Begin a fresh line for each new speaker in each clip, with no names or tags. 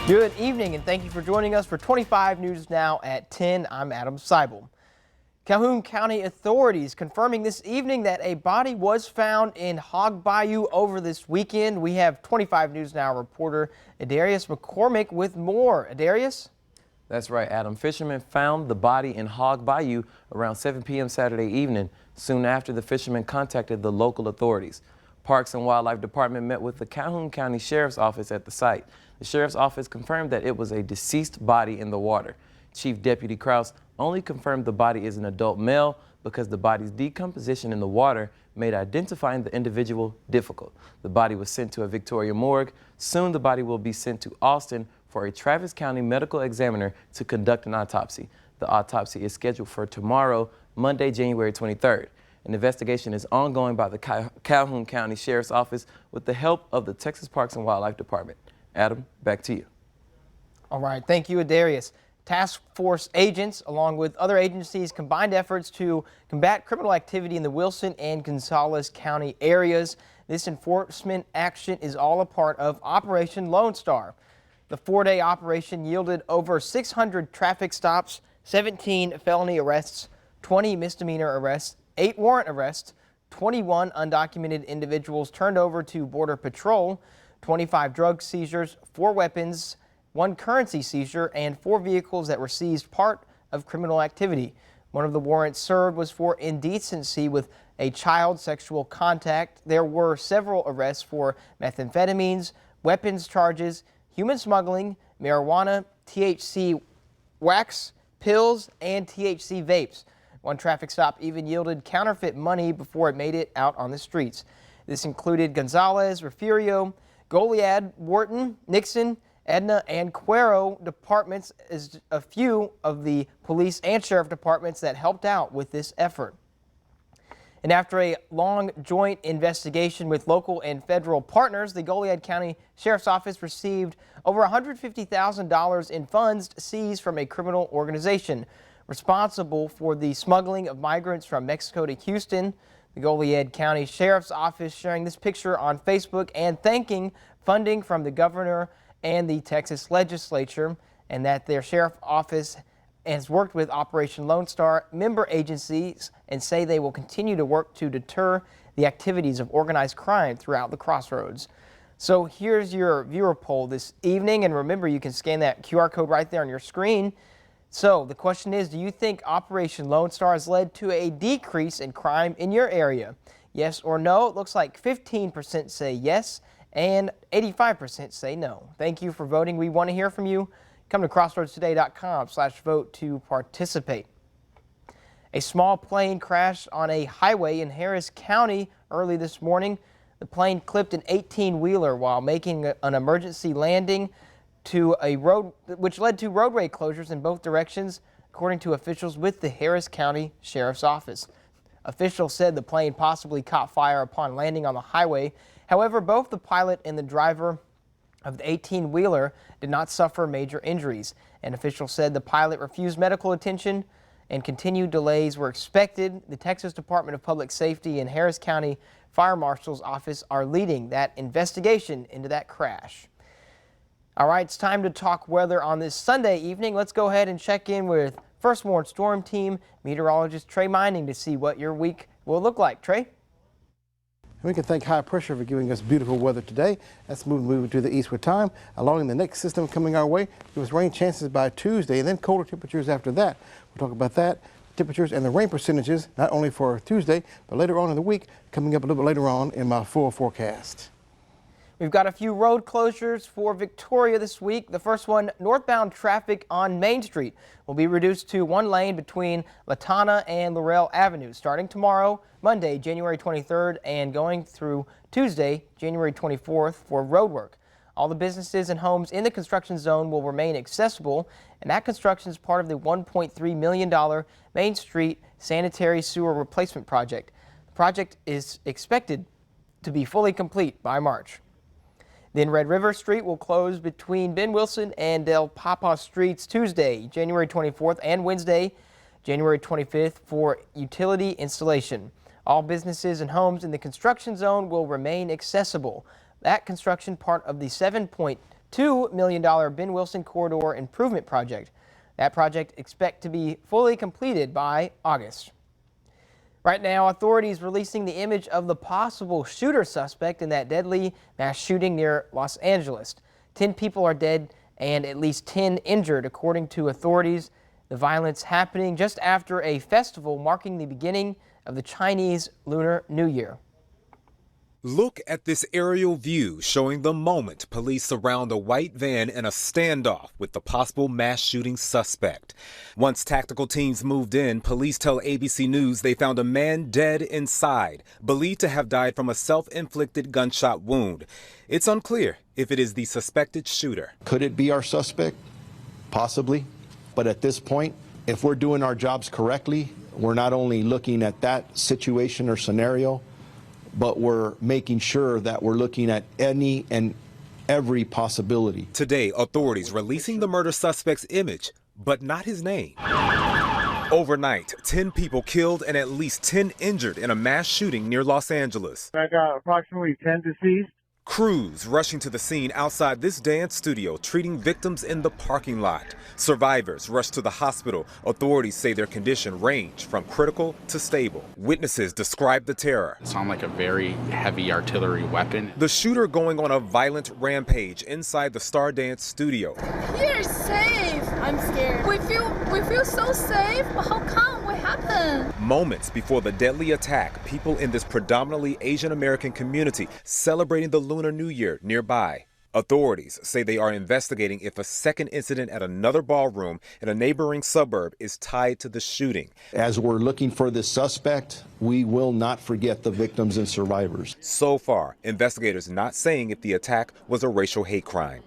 Good evening and thank you for joining us for 25 News Now at 10. I'm Adam Seibel. Calhoun County authorities confirming this evening that a body was found in Hog Bayou over this weekend. We have 25 News Now reporter Adarius McCormick with more. Adarius?
That's right, Adam. Fishermen found the body in Hog Bayou around 7 p.m. Saturday evening. Soon after, the fishermen contacted the local authorities. Parks and Wildlife Department met with the Calhoun County Sheriff's Office at the site. The Sheriff's Office confirmed that it was a deceased body in the water. Chief Deputy Kraus only confirmed the body is an adult male because the body's decomposition in the water made identifying the individual difficult. The body was sent to a Victoria morgue. Soon the body will be sent to Austin for a Travis County medical examiner to conduct an autopsy. The autopsy is scheduled for tomorrow, Monday, January 23rd. An investigation is ongoing by the Calhoun County Sheriff's Office with the help of the Texas Parks and Wildlife Department. Adam, back to you.
All right, thank you, Adarius. Task force agents, along with other agencies, combined efforts to combat criminal activity in the Wilson and Gonzales County areas. This enforcement action is all a part of Operation Lone Star. The four-day operation yielded over 600 traffic stops, 17 felony arrests, 20 misdemeanor arrests, 8 warrant arrests, 21 undocumented individuals turned over to Border Patrol, 25 drug seizures, 4 weapons, 1 currency seizure, and 4 vehicles that were seized part of criminal activity. One of the warrants served was for indecency with a child sexual contact. There were several arrests for methamphetamines, weapons charges, human smuggling, marijuana, THC wax, pills, and THC vapes. One traffic stop even yielded counterfeit money before it made it out on the streets. This included Gonzales, Refugio, Goliad, Wharton, Nixon, Edna, and Cuero departments as a few of the police and sheriff departments that helped out with this effort. And after a long joint investigation with local and federal partners, the Goliad County Sheriff's Office received over $150,000 in funds seized from a criminal organization responsible for the smuggling of migrants from Mexico to Houston. The Goliad County Sheriff's Office sharing this picture on Facebook and thanking funding from the governor and the Texas legislature, and that their sheriff office has worked with Operation Lone Star member agencies and say they will continue to work to deter the activities of organized crime throughout the crossroads. So here's your viewer poll this evening, and remember you can scan that QR code right there on your screen. So the question is, do you think Operation Lone Star has led to a decrease in crime in your area? Yes or no? It looks like 15% say yes and 85% say no. Thank you for voting. We want to hear from you. Come to crossroadstoday.com/vote to participate. A small plane crashed on a highway in Harris County early this morning. The plane clipped an 18-wheeler while making an emergency landing to a road, which led to roadway closures in both directions, according to officials with the Harris County Sheriff's Office. Officials said the plane possibly caught fire upon landing on the highway. However, both the pilot and the driver of the 18-wheeler did not suffer major injuries. And officials said the pilot refused medical attention and continued delays were expected. The Texas Department of Public Safety and Harris County Fire Marshal's Office are leading that investigation into that crash. All right, it's time to talk weather on this Sunday evening. Let's go ahead and check in with First Warn Storm Team meteorologist Trey Mining to see what your week will look like. Trey?
We can thank high pressure for giving us beautiful weather today. That's moving to the east with time. Along the next system coming our way, there was rain chances by Tuesday and then colder temperatures after that. We'll talk about that, temperatures and the rain percentages, not only for Tuesday, but later on in the week, coming up a little bit later on in my full forecast.
We've got a few road closures for Victoria this week. The first one, northbound traffic on Main Street will be reduced to 1 lane between Latana and Laurel Avenue starting tomorrow, Monday, January 23rd, and going through Tuesday, January 24th for road work. All the businesses and homes in the construction zone will remain accessible, and that construction is part of the $1.3 million Main Street sanitary sewer replacement project. The project is expected to be fully complete by March. Then Red River Street will close between Ben Wilson and Del Papa Streets Tuesday, January 24th and Wednesday, January 25th for utility installation. All businesses and homes in the construction zone will remain accessible. That construction part of the $7.2 $2 million Ben Wilson Corridor Improvement Project. That project expected to be fully completed by August. Right now, authorities releasing the image of the possible shooter suspect in that deadly mass shooting near Los Angeles. 10 people are dead and at least 10 injured, according to authorities. The violence happening just after a festival marking the beginning of the Chinese Lunar New Year.
Look at this aerial view showing the moment police surround a white van in a standoff with the possible mass shooting suspect. Once tactical teams moved in, police tell ABC News they found a man dead inside, believed to have died from a self-inflicted gunshot wound. It's unclear if it is the suspected shooter.
Could it be our suspect? Possibly. But at this point, if we're doing our jobs correctly, we're not only looking at that situation or scenario, but we're making sure that we're looking at any and every possibility.
Today, authorities releasing the murder suspect's image, but not his name. Overnight, 10 people killed and at least 10 injured in a mass shooting near Los Angeles.
I got approximately 10 deceased.
Crews rushing to the scene outside this dance studio, treating victims in the parking lot. Survivors rushed to the hospital. Authorities say their condition ranged from critical to stable. Witnesses describe the terror.
It sounded like a very heavy artillery weapon.
The shooter going on a violent rampage inside the Stardance studio.
We're safe. I'm scared. We feel so safe. But how come? What happened?
Moments before the deadly attack, people in this predominantly Asian American community celebrating the Lunar New Year nearby. Authorities say they are investigating if a second incident at another ballroom in a neighboring suburb is tied to the shooting.
As we're looking for this suspect, we will not forget the victims and survivors.
So far, investigators not saying if the attack was a racial hate crime.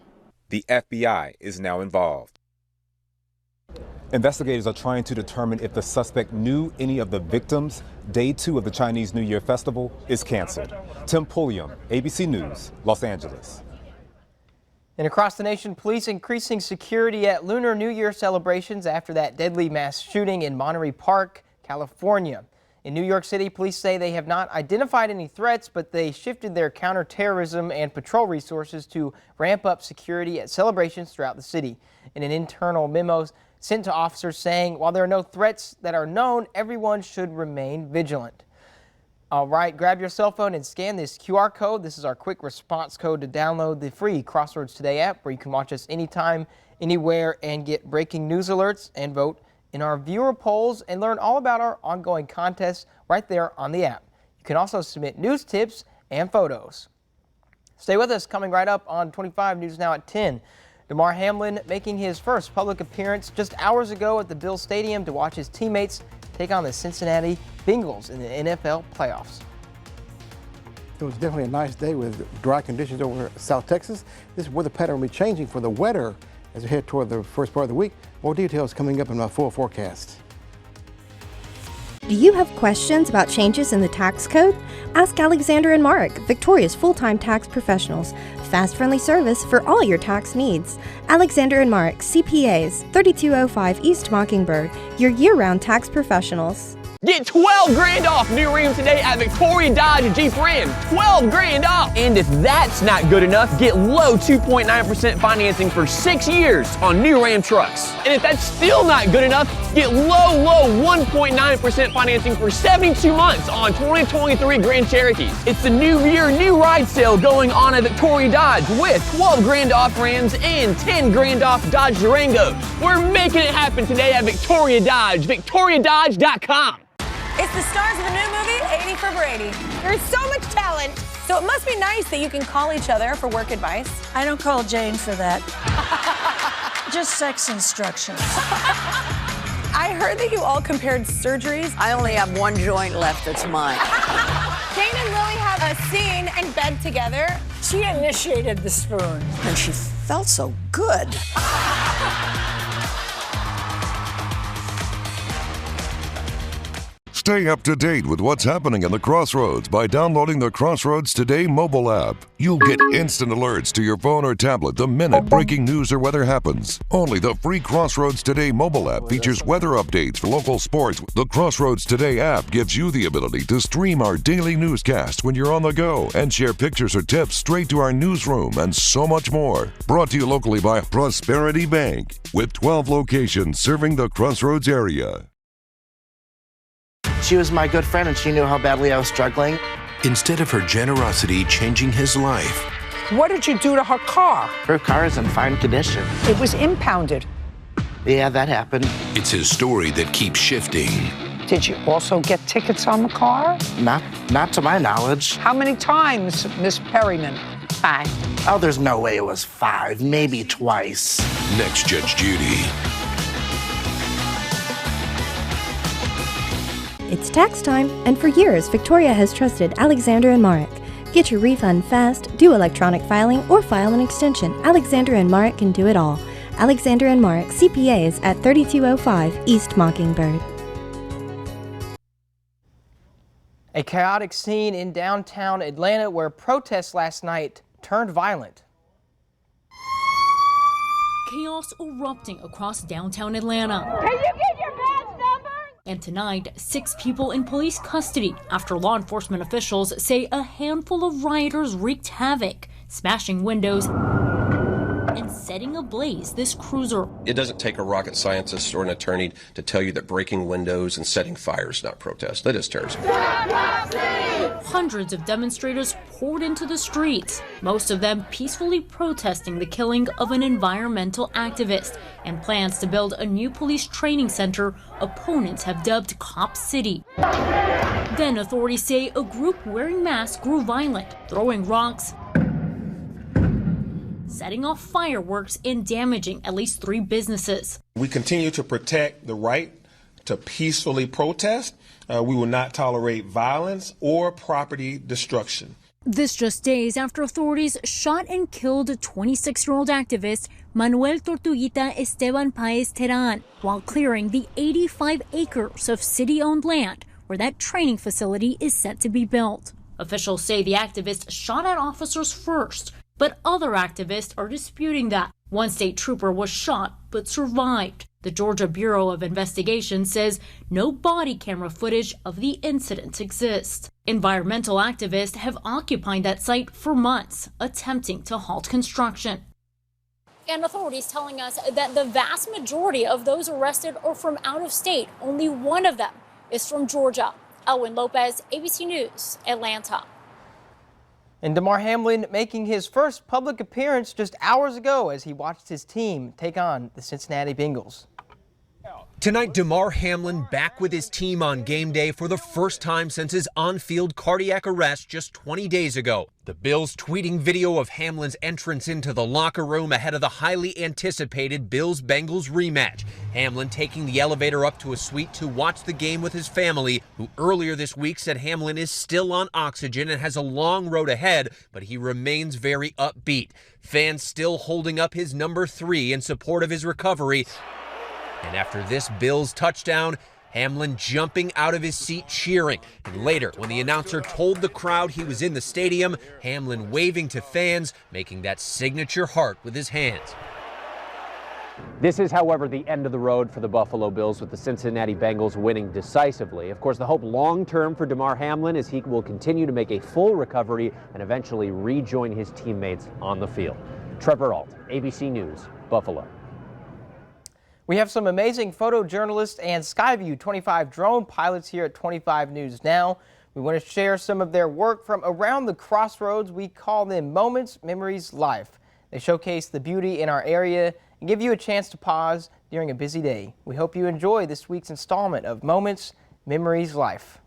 The FBI is now involved. Investigators are trying to determine if the suspect knew any of the victims. Day 2 of the Chinese New Year festival is canceled. Tim Pulliam, ABC News, Los Angeles.
And across the nation, police increasing security at Lunar New Year celebrations after that deadly mass shooting in Monterey Park, California. In New York City, police say they have not identified any threats, but they shifted their counterterrorism and patrol resources to ramp up security at celebrations throughout the city. In an internal memo sent to officers saying, while there are no threats that are known, everyone should remain vigilant. All right, grab your cell phone and scan this QR code. This is our quick response code to download the free Crossroads Today app, where you can watch us anytime, anywhere, and get breaking news alerts and vote in our viewer polls and learn all about our ongoing contests right there on the app. You can also submit news tips and photos. Stay with us. Coming right up on 25 News Now at 10. Damar Hamlin making his first public appearance just hours ago at the Bills Stadium to watch his teammates take on the Cincinnati Bengals in the NFL playoffs.
It was definitely a nice day with dry conditions over South Texas. This weather pattern will be changing for the wetter as we head toward the first part of the week. More details coming up in my full forecast.
Do you have questions about changes in the tax code? Ask Alexander and Mark, Victoria's full-time tax professionals. Fast, friendly service for all your tax needs. Alexander and Mark, CPAs, 3205 East Mockingbird, your year-round tax professionals.
Get 12 grand off new Ram today at Victoria Dodge Jeep Ram. 12 grand off. And if that's not good enough, get low 2.9% financing for 6 years on new Ram trucks. And if that's still not good enough, get low 1.9% financing for 72 months on 2023 Grand Cherokees. It's the new year, new ride sale going on at Victoria Dodge with 12 grand off Rams and 10 grand off Dodge Durangos. We're making it happen today at Victoria Dodge, victoriadodge.com.
It's the stars of the new movie, 80 for Brady. There's so much talent, so it must be nice that you can call each other for work advice.
I don't call Jane for that. Just sex instructions.
I heard that you all compared surgeries.
I only have one joint left that's mine.
Jane and Lily have a scene in bed together.
She initiated the spoon. And she felt so good.
Stay up to date with what's happening in the Crossroads by downloading the Crossroads Today mobile app. You'll get instant alerts to your phone or tablet the minute breaking news or weather happens. Only the free Crossroads Today mobile app features weather updates for local sports. The Crossroads Today app gives you the ability to stream our daily newscast when you're on the go and share pictures or tips straight to our newsroom and so much more. Brought to you locally by Prosperity Bank with 12 locations serving the Crossroads area.
She was my good friend and she knew how badly I was struggling.
Instead of her generosity changing his life.
What did you do to her car?
Her car is in fine condition.
It was impounded.
Yeah, that happened.
It's his story that keeps shifting.
Did you also get tickets on the car?
Not to my knowledge.
How many times, Miss Perryman? 5.
Oh, there's no way it was 5, maybe twice.
Next, Judge Judy.
It's tax time, and for years, Victoria has trusted Alexander & Marek. Get your refund fast, do electronic filing, or file an extension. Alexander & Marek can do it all. Alexander & Marek, CPAs at 3205 East Mockingbird.
A chaotic scene in downtown Atlanta where protests last night turned violent.
Chaos erupting across downtown Atlanta.
Can you get your badge number?
And tonight, 6 people in police custody after law enforcement officials say a handful of rioters wreaked havoc, smashing windows and setting ablaze this cruiser.
It doesn't take a rocket scientist or an attorney to tell you that breaking windows and setting fires is not protest. That is terrorism.
Hundreds of demonstrators poured into the streets, most of them peacefully protesting the killing of an environmental activist and plans to build a new police training center opponents have dubbed Cop City. Then authorities say a group wearing masks grew violent, throwing rocks, setting off fireworks and damaging at least 3 businesses.
We continue to protect the right to peacefully protest. We will not tolerate violence or property destruction.
This just days after authorities shot and killed 26-year-old activist Manuel Tortuguita Esteban Paez Terán while clearing the 85 acres of city-owned land where that training facility is set to be built. Officials say the activist shot at officers first, but other activists are disputing that. One state trooper was shot but survived. The Georgia Bureau of Investigation says no body camera footage of the incident exists. Environmental activists have occupied that site for months, attempting to halt construction. And authorities telling us that the vast majority of those arrested are from out of state. Only one of them is from Georgia. Elwin Lopez, ABC News, Atlanta.
And Damar Hamlin making his first public appearance just hours ago as he watched his team take on the Cincinnati Bengals.
Tonight, Damar Hamlin back with his team on game day for the first time since his on-field cardiac arrest just 20 days ago. The Bills tweeting video of Hamlin's entrance into the locker room ahead of the highly anticipated Bills-Bengals rematch. Hamlin taking the elevator up to a suite to watch the game with his family, who earlier this week said Hamlin is still on oxygen and has a long road ahead, but he remains very upbeat. Fans still holding up his number 3 in support of his recovery. And after this Bills touchdown, Hamlin jumping out of his seat cheering. And later, when the announcer told the crowd he was in the stadium, Hamlin waving to fans, making that signature heart with his hands.
This is, however, the end of the road for the Buffalo Bills, with the Cincinnati Bengals winning decisively. Of course, the hope long-term for Damar Hamlin is he will continue to make a full recovery and eventually rejoin his teammates on the field. Trevor Ault, ABC News, Buffalo.
We have some amazing photojournalists and Skyview 25 drone pilots here at 25 News Now. We want to share some of their work from around the Crossroads. We call them Moments, Memories, Life. They showcase the beauty in our area and give you a chance to pause during a busy day. We hope you enjoy this week's installment of Moments, Memories, Life.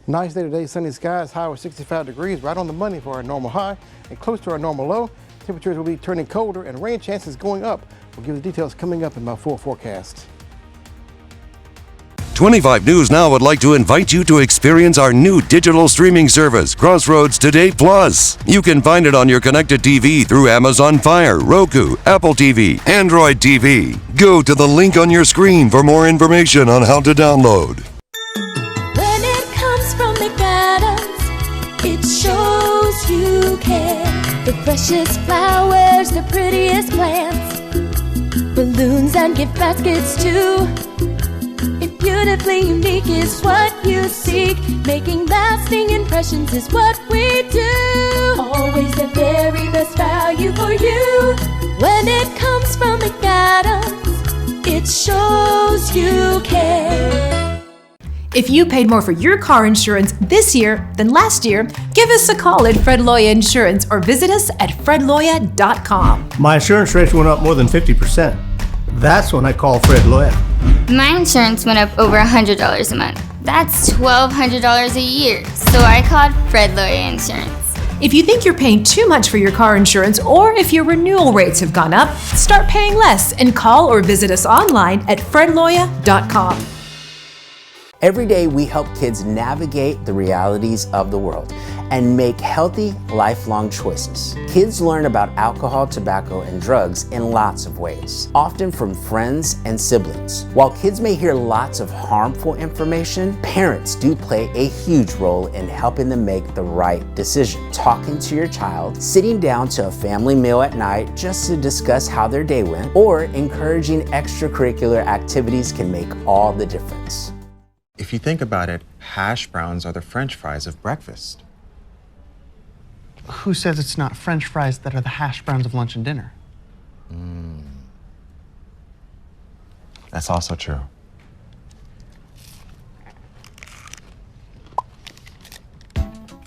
Nice day today, sunny skies, high was 65 degrees, right on the money for our normal high and close to our normal low. Temperatures will be turning colder and rain chances going up. We'll give you the details coming up in my full forecast.
25 News Now would like to invite you to experience our new digital streaming service, Crossroads Today Plus. You can find it on your connected TV through Amazon Fire, Roku, Apple TV, Android TV. Go to the link on your screen for more information on how to download.
When it comes from McAdams, it shows you care. The freshest flowers, the prettiest plants, balloons and gift baskets too. Beautifully unique is what you seek. Making lasting impressions is what we do. Always the very best value for you. When it comes from McAdams, it shows you care.
If you paid more for your car insurance this year than last year, give us a call at Fred Loya Insurance or visit us at fredloya.com.
My insurance rates went up more than 50%. That's when I call Fred Loya.
My insurance went up over $100 a month. That's $1,200 a year. So I called Fred Loya Insurance.
If you think you're paying too much for your car insurance or if your renewal rates have gone up, start paying less and call or visit us online at fredloya.com.
Every day we help kids navigate the realities of the world and make healthy, lifelong choices. Kids learn about alcohol, tobacco, and drugs in lots of ways, often from friends and siblings. While kids may hear lots of harmful information, parents do play a huge role in helping them make the right decision. Talking to your child, sitting down to a family meal at night just to discuss how their day went, or encouraging extracurricular activities can make all the difference.
If you think about it, hash browns are the French fries of breakfast.
Who says it's not French fries that are the hash browns of lunch and dinner?
That's also true.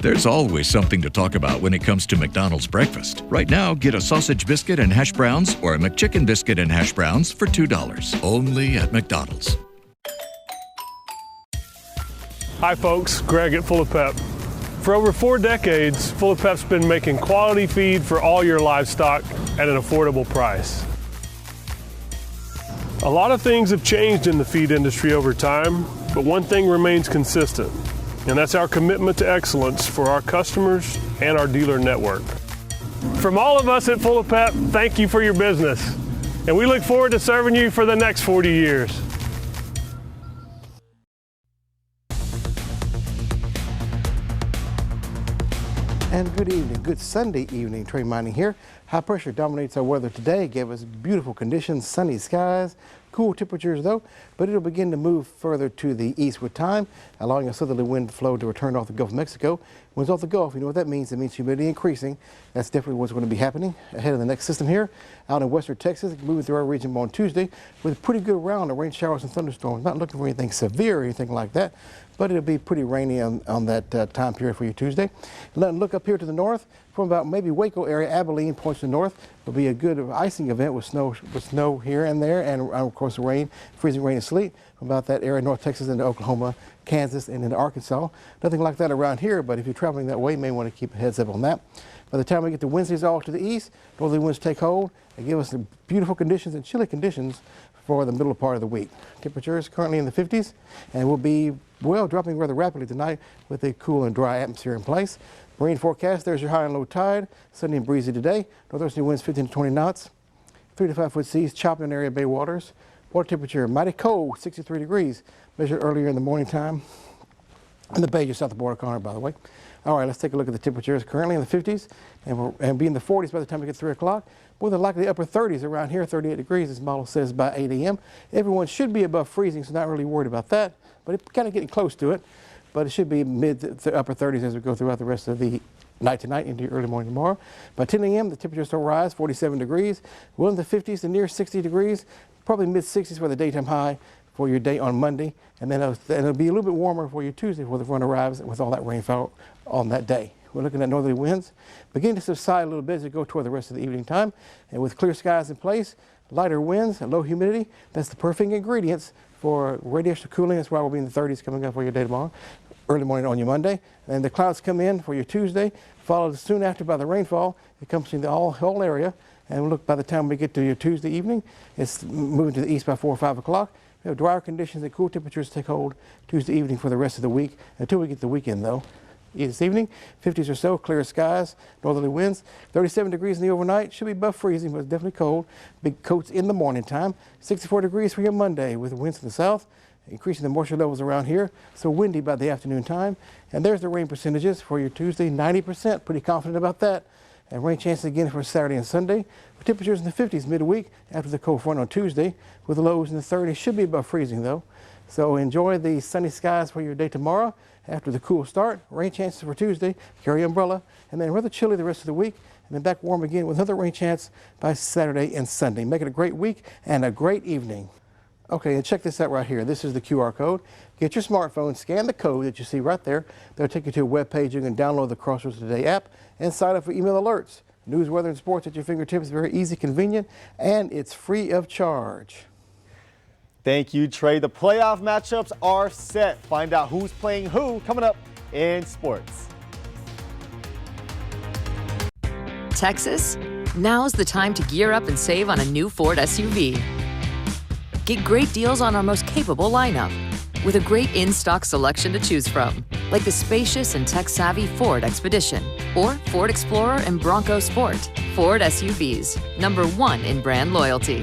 There's always something to talk about when it comes to McDonald's breakfast. Right now, get a sausage biscuit and hash browns or a McChicken biscuit and hash browns for $2. Only at McDonald's.
Hi folks, Greg at Full of Pep. For over 4 decades, Full of Pep's been making quality feed for all your livestock at an affordable price. A lot of things have changed in the feed industry over time, but one thing remains consistent, and that's our commitment to excellence for our customers and our dealer network. From all of us at Full of Pep, thank you for your business, and we look forward to serving you for the next 40 years.
And good evening, good Sunday evening. Trey Mining here. High pressure dominates our weather today, gave us beautiful conditions, sunny skies, cool temperatures though, but it'll begin to move further to the east with time, allowing a southerly wind flow to return off the Gulf of Mexico. Winds off the Gulf, you know what that means? It means humidity increasing. That's definitely what's going to be happening ahead of the next system here. Out in western Texas, moving through our region on Tuesday with a pretty good round of rain showers and thunderstorms. Not looking for anything severe or anything like that, but it'll be pretty rainy on that time period for you Tuesday. Look up here to the north, from about maybe Waco area, Abilene points to the north. Will be a good icing event with snow here and there, and of course rain, freezing rain and sleet from about that area, North Texas into Oklahoma, Kansas, and into Arkansas. Nothing like that around here, but if you're traveling that way, you may want to keep a heads up on that. By the time we get to Wednesdays off to the east, northerly winds take hold and give us the beautiful conditions and chilly conditions for the middle part of the week. Temperatures currently in the 50s, and will be, well, dropping rather rapidly tonight with a cool and dry atmosphere in place. Marine forecast, there's your high and low tide. Sunny and breezy today. Northwesterly winds 15 to 20 knots. 3 to 5 foot seas, choppy in area bay waters. Water temperature mighty cold, 63 degrees, measured earlier in the morning time. In the bay just south of border corner, by the way. All right, let's take a look at the temperatures currently in the 50s and be in the 40s by the time we get 3 o'clock. More than likely the upper 30s around here, 38 degrees, this model says by 8 a.m. Everyone should be above freezing, so not really worried about that, but it's kind of getting close to it. But it should be mid to upper 30s as we go throughout the rest of the night tonight into early morning tomorrow. By 10 a.m., the temperature still rise, 47 degrees. Well in the 50s to near 60 degrees, probably mid 60s for the daytime high for your day on Monday. And then it'll be a little bit warmer for you Tuesday before the front arrives with all that rainfall on that day. We're looking at northerly winds beginning to subside a little bit as we go toward the rest of the evening time. And with clear skies in place, lighter winds and low humidity, that's the perfect ingredients for radiational cooling. That's why we'll be in the 30s coming up for your day tomorrow. early morning on your Monday. And the clouds come in for your Tuesday, followed soon after by the rainfall. It comes in the whole area. And look, by the time we get to your Tuesday evening, it's moving to the east by 4 or 5 o'clock. We have drier conditions and cool temperatures take hold Tuesday evening for the rest of the week, until we get the weekend though. This evening, 50s or so, clear skies, northerly winds, 37 degrees in the overnight. Should be above freezing, but it's definitely cold. Big coats in the morning time. 64 degrees for your Monday with winds to the south, increasing the moisture levels around here, so windy by the afternoon time. And there's the rain percentages for your Tuesday, 90%. Pretty confident about that. And rain chances again for Saturday and Sunday. With temperatures in the 50s midweek after the cold front on Tuesday, with lows in the 30s. Should be above freezing though. So enjoy the sunny skies for your day tomorrow. After the cool start, rain chances for Tuesday, carry umbrella, and then rather chilly the rest of the week, and then back warm again with another rain chance by Saturday and Sunday. Make it a great week and a great evening. Okay, and check this out right here. This is the QR code. Get your smartphone, scan the code that you see right there. That'll take you to a web page. You can download the Crossroads Today app and sign up for email alerts. News, weather, and sports at your fingertips. Very easy, convenient, and it's free of charge.
Thank you, Trey. The playoff matchups are set. Find out who's playing who coming up in sports.
Texas, now's the time to gear up and save on a new Ford SUV. Get great deals on our most capable lineup with a great in-stock selection to choose from, like the spacious and tech-savvy Ford Expedition or Ford Explorer and Bronco Sport. Ford SUVs, #1 in brand loyalty.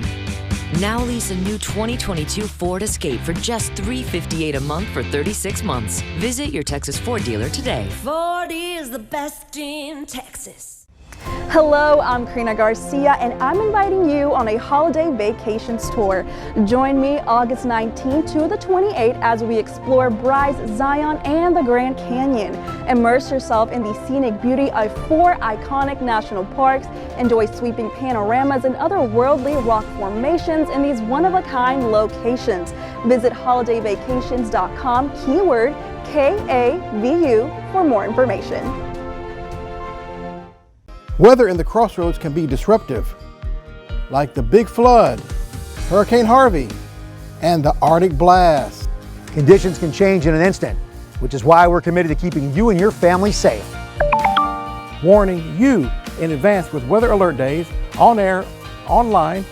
Now lease a new 2022 Ford Escape for just $358 a month for 36 months. Visit your Texas Ford dealer today.
Ford is the best in Texas.
Hello, I'm Karina Garcia, and I'm inviting you on a holiday vacations tour. Join me August 19th to the 28th as we explore Bryce, Zion, and the Grand Canyon. Immerse yourself in the scenic beauty of 4 iconic national parks. Enjoy sweeping panoramas and otherworldly rock formations in these one-of-a-kind locations. Visit holidayvacations.com, keyword KAVU, for more information.
Weather in the Crossroads can be disruptive, like the big flood, Hurricane Harvey, and the Arctic blast.
Conditions can change in an instant, which is why we're committed to keeping you and your family safe.
Warning you in advance with weather alert days, on air, online,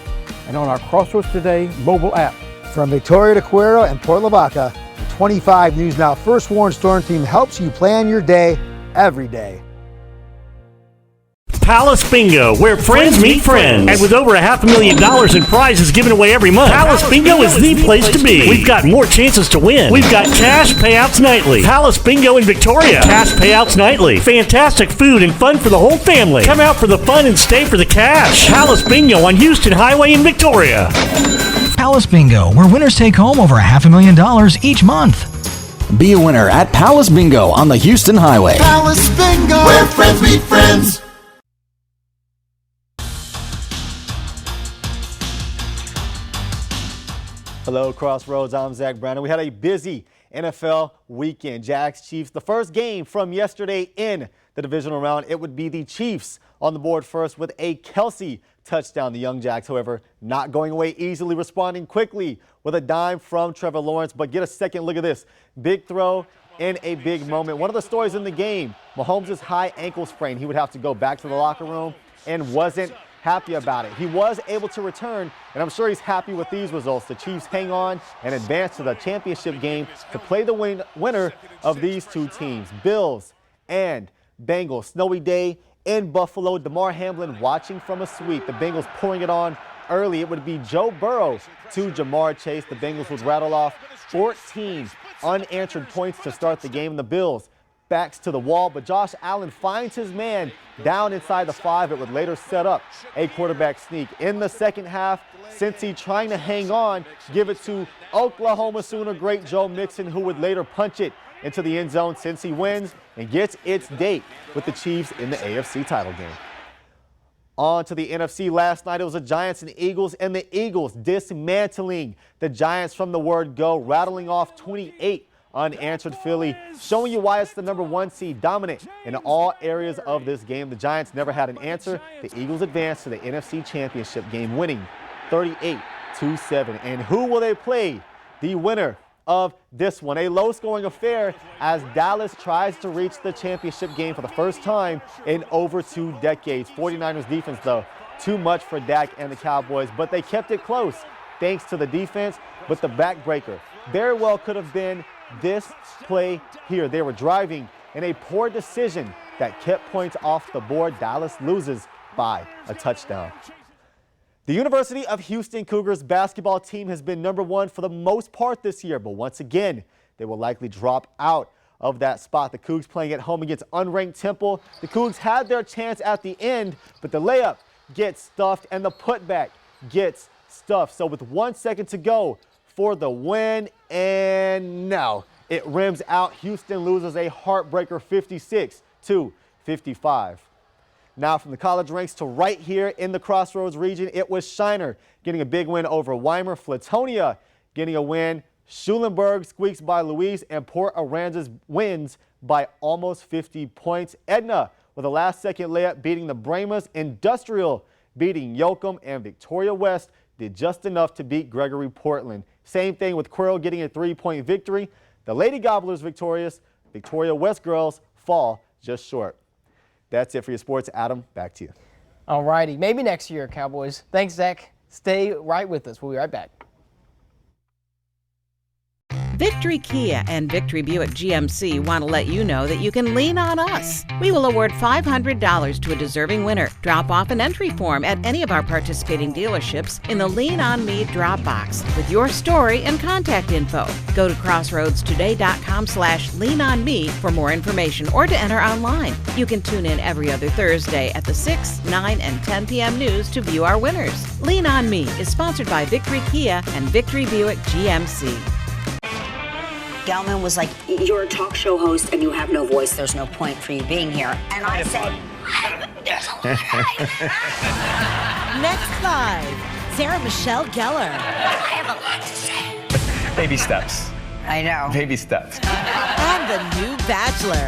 and on our Crossroads Today mobile app.
From Victoria to Cuero and Port Lavaca, the 25 News Now First Warn Storm Team helps you plan your day every day.
Palace Bingo, where friends meet friends. And with over $500,000 in prizes given away every month, Palace Bingo is the place to be. We've got more chances to win. We've got cash payouts nightly. Palace Bingo in Victoria. Cash payouts nightly. Fantastic food and fun for the whole family. Come out for the fun and stay for the cash. Palace Bingo on Houston Highway in Victoria.
Palace Bingo, where winners take home over $500,000 each month.
Be a winner at Palace Bingo on the Houston Highway.
Palace Bingo, where friends meet friends.
Hello, Crossroads. I'm Zach Brandon. We had a busy NFL weekend. Jags Chiefs, the first game from yesterday in the divisional round. It would be the Chiefs on the board first with a Kelsey touchdown. The Young Jags, however, not going away easily, responding quickly with a dime from Trevor Lawrence. But get a second look at this. Big throw in a big moment. One of the stories in the game, Mahomes' high ankle sprain. He would have to go back to the locker room and wasn't happy about it. He was able to return, and I'm sure he's happy with these results. The Chiefs hang on and advance to the championship game to play the winner of these two teams, Bills and Bengals. Snowy day in Buffalo. Damar Hamlin watching from a suite. The Bengals pouring it on early. It would be Joe Burrow to Jamar Chase. The Bengals would rattle off 14 unanswered points to start the game. The Bills backs to the wall, but Josh Allen finds his man down inside the 5. It would later set up a quarterback sneak. In the second half, Cincy trying to hang on, give it to Oklahoma Sooner great Joe Mixon, who would later punch it into the end zone. Cincy wins and gets its date with the Chiefs in the AFC title game. On to the NFC. Last night it was the Giants and Eagles, and the Eagles dismantling the Giants from the word go, rattling off 28 unanswered. Philly showing you why it's the #1 seed, dominant in all areas of this game. The Giants never had an answer. The Eagles advanced to the NFC Championship game, winning 38-7. And who will they play? The winner of this one. A low-scoring affair as Dallas tries to reach the championship game for the first time in over 2 decades. 49ers defense, though, too much for Dak and the Cowboys, but they kept it close thanks to the defense. But the backbreaker very well could have been this play here. They were driving in a poor decision that kept points off the board. Dallas loses by a touchdown. The University of Houston Cougars basketball team has been #1 for the most part this year, but once again, they will likely drop out of that spot. The Cougs playing at home against unranked Temple. The Cougs had their chance at the end, but the layup gets stuffed and the putback gets stuffed. So with 1 second to go for the win, and now it rims out. Houston loses a heartbreaker 56-55. Now from the college ranks to right here in the Crossroads region, it was Shiner getting a big win over Weimar. Flatonia getting a win. Schulenburg squeaks by Louise, and Port Aransas wins by almost 50 points. Edna with a last-second layup beating the Brahmas. Industrial beating Yoakum, and Victoria West did just enough to beat Gregory Portland. Same thing with Quirrell getting a 3-point victory. The Lady Gobblers victorious. Victoria West girls fall just short. That's it for your sports. Adam, back to you.
All righty. Maybe next year, Cowboys. Thanks, Zach. Stay right with us. We'll be right back.
Victory Kia and Victory Buick GMC want to let you know that you can lean on us. We will award $500 to a deserving winner. Drop off an entry form at any of our participating dealerships in the Lean On Me drop box with your story and contact info. Go to crossroadstoday.com/leanonme for more information or to enter online. You can tune in every other Thursday at the 6, 9, and 10 p.m. news to view our winners. Lean On Me is sponsored by Victory Kia and Victory Buick GMC.
Gelman was like, "You're a talk show host and you have no voice. There's no point for you being here." And I said,
Next live, Sarah Michelle Gellar.
I have a lot to say.
Baby steps.
I know.
Baby steps.
And the new Bachelor,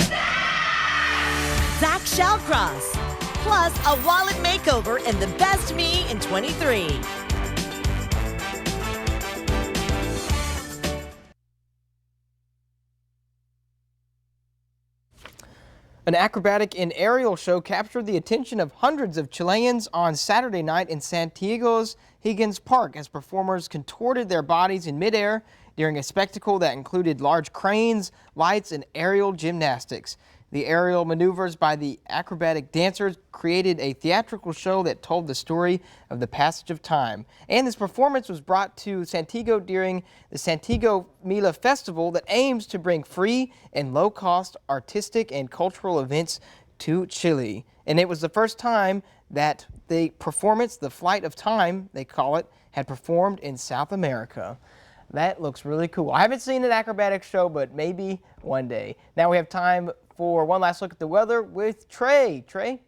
Zach Shallcross. Plus a wallet makeover and the best me in 23.
An acrobatic and aerial show captured the attention of hundreds of Chileans on Saturday night in Santiago's Higgins Park as performers contorted their bodies in midair during a spectacle that included large cranes, lights, and aerial gymnastics. The aerial maneuvers by the acrobatic dancers created a theatrical show that told the story of the passage of time. And this performance was brought to Santiago during the Santiago Mila Festival that aims to bring free and low-cost artistic and cultural events to Chile. And it was the first time that the performance, the Flight of Time, they call it, had performed in South America. That looks really cool. I haven't seen an acrobatic show, but maybe one day. Now we have time for one last look at the weather with Trey. Trey?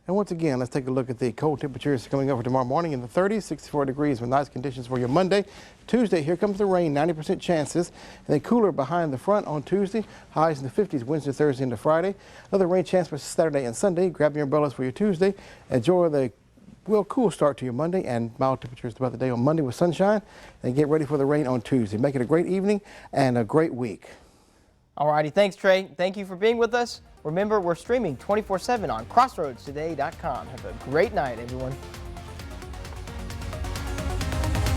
And once again, let's take a look at the cold temperatures coming over tomorrow morning in the 30s, 64 degrees with nice conditions for your Monday. Tuesday, here comes the rain, 90% chances. And then cooler behind the front on Tuesday, highs in the 50s Wednesday, Thursday, into Friday. Another rain chance for Saturday and Sunday. Grab your umbrellas for your Tuesday. Enjoy the cool start to your Monday and mild temperatures throughout the day on Monday with sunshine. And get ready for the rain on Tuesday. Make it a great evening and a great week.
Alrighty, thanks Trey. Thank you for being with us. Remember, we're streaming 24/7 on crossroadstoday.com. Have a great night, everyone.